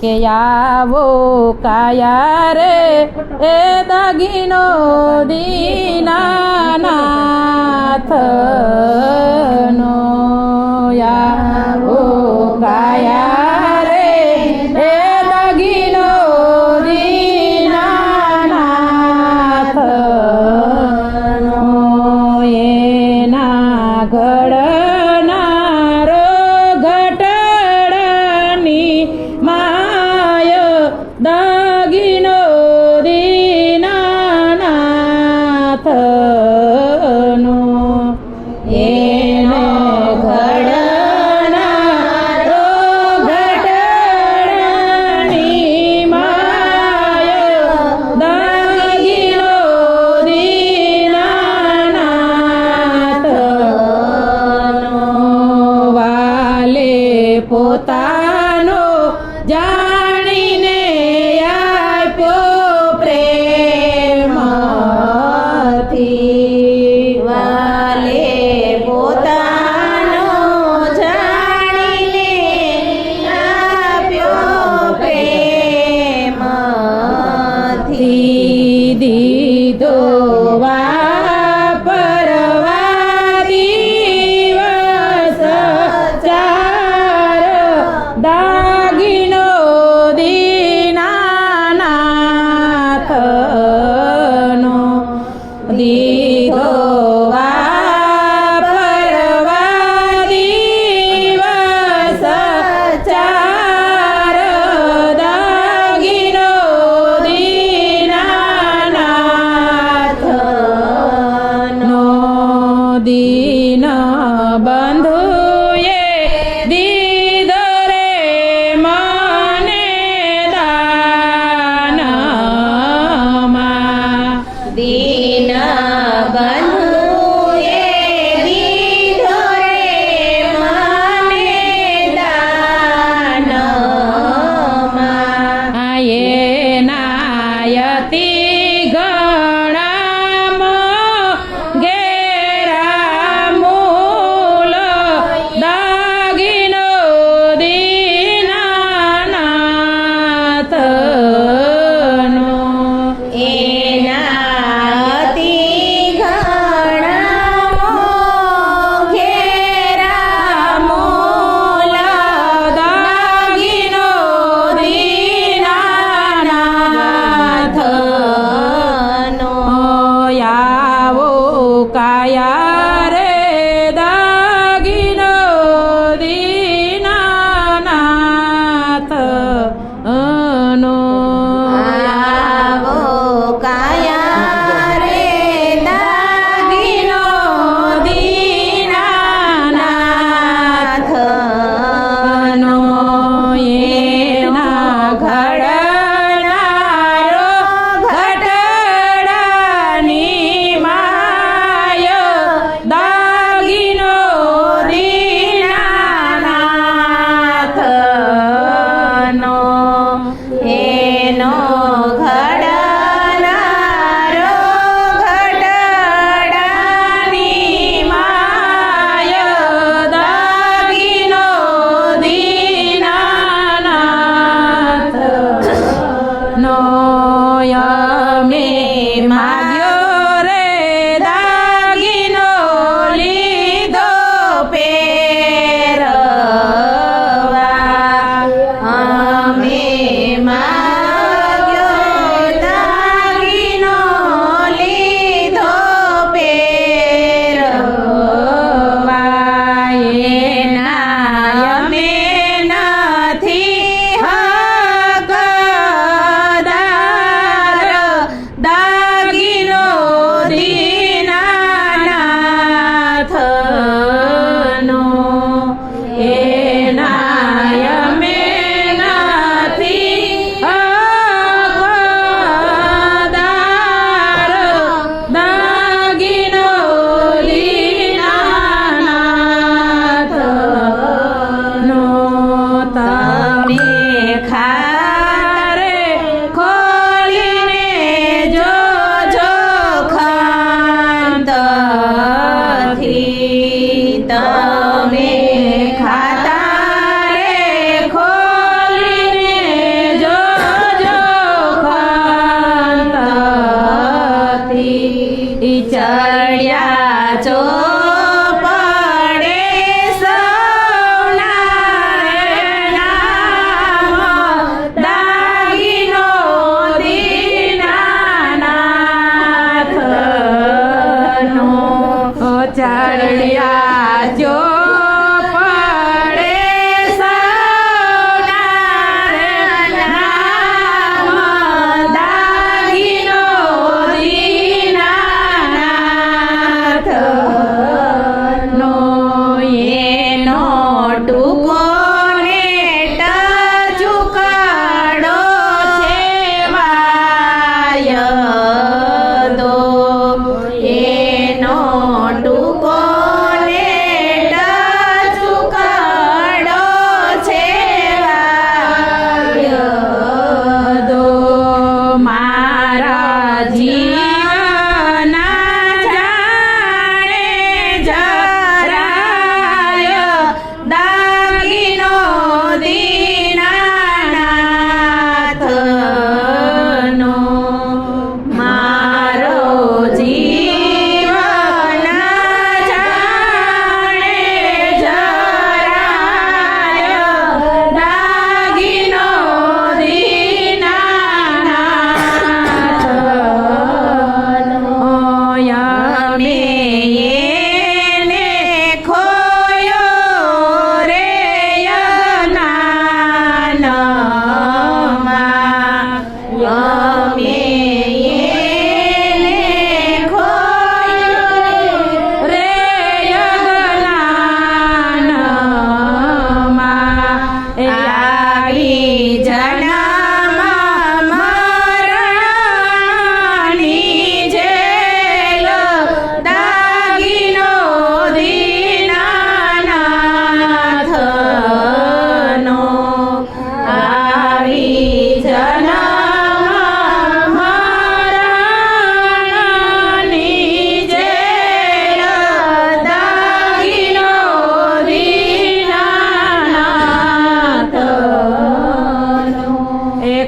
કે આવો કાયા રે એ દાગીનો દીનાનાથનો આવો કાયા રે એ દાગીનો દીનાનાથનો એના ઘડનારો ઘટડની માય દાગીનો દીનાનાથનો એને ઘડનારો ઘટડની માય દાગીનો દીનાનાથનો વાલે પોતાનો જાણીને આપ્યો પ્રેમથી વાલે પોતાનો જાણીને આપ્યો પ્રેમથી દીધો વાપરવા દિવસ ચાર દાગીનો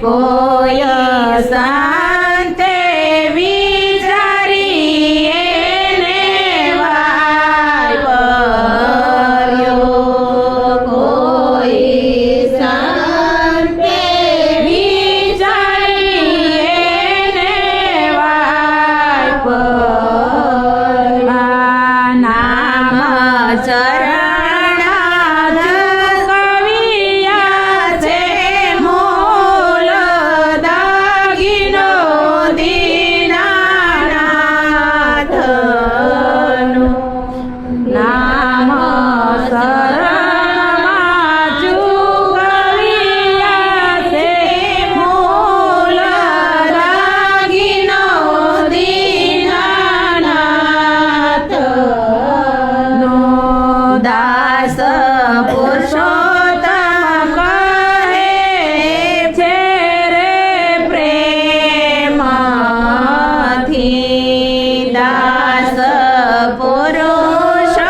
કોઈ સંતે વિચારી એને વાપર્યો. કોઈ સંતે વિચારી એને વાપર્યો. નામ ચરણ કવિયા છે મૂલ દાગીનો દીનાનાથનું. નામ શરણમાં ચૂકવ્યા છે મૂલ દાગીનો દીનાનાથનો. દાસ પુરુષોત્તમ કહે છે રે પ્રેમથી. દાસ પુરુષોત્તમ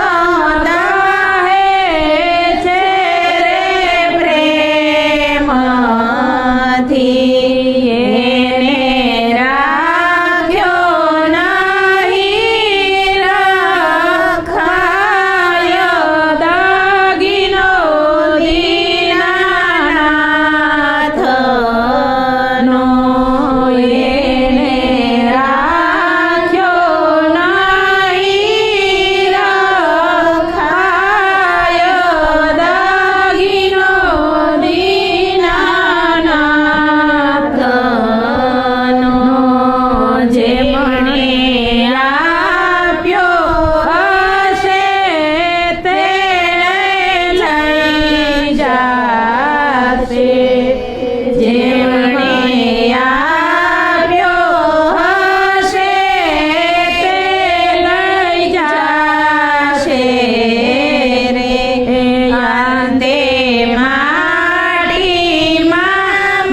કહે છે રે પ્રેમથી. એને રાખ્યો નહીં રખાયો દાગીનો દીનાનાથનો. એને રાખ્યો નહીં રખાયો દાગીનો દીનાનાથનો. જેમણે આપ્યો હશે તે લઈ જાશે. જેમણે આપ્યો હશે તે લઈ જાશે રે. અંતે માટીમાં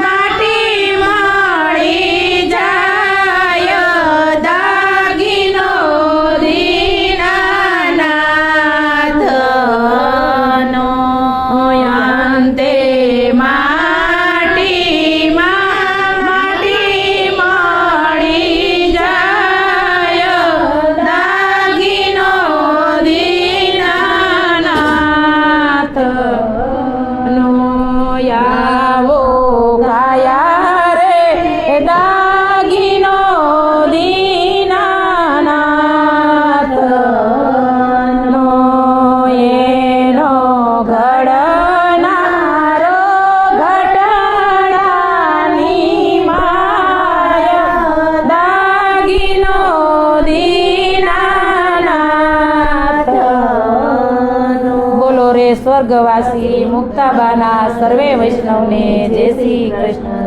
માટી મળી જાય દાગીનો દીનાનાથનો. અંતે માટીમાં માટી મળી જાય દાગીનો દીનાનાથનો. આવો ગાયા રે દાગીનો દીનાનાથનો. એનો ઘડનારો ઘટડાની માયા દાગીનો દીનાનાથનો. બોલો રે સ્વર્ગવાસી મુક્તાબાના સર્વે વૈષ્ણવને જય શ્રી કૃષ્ણ.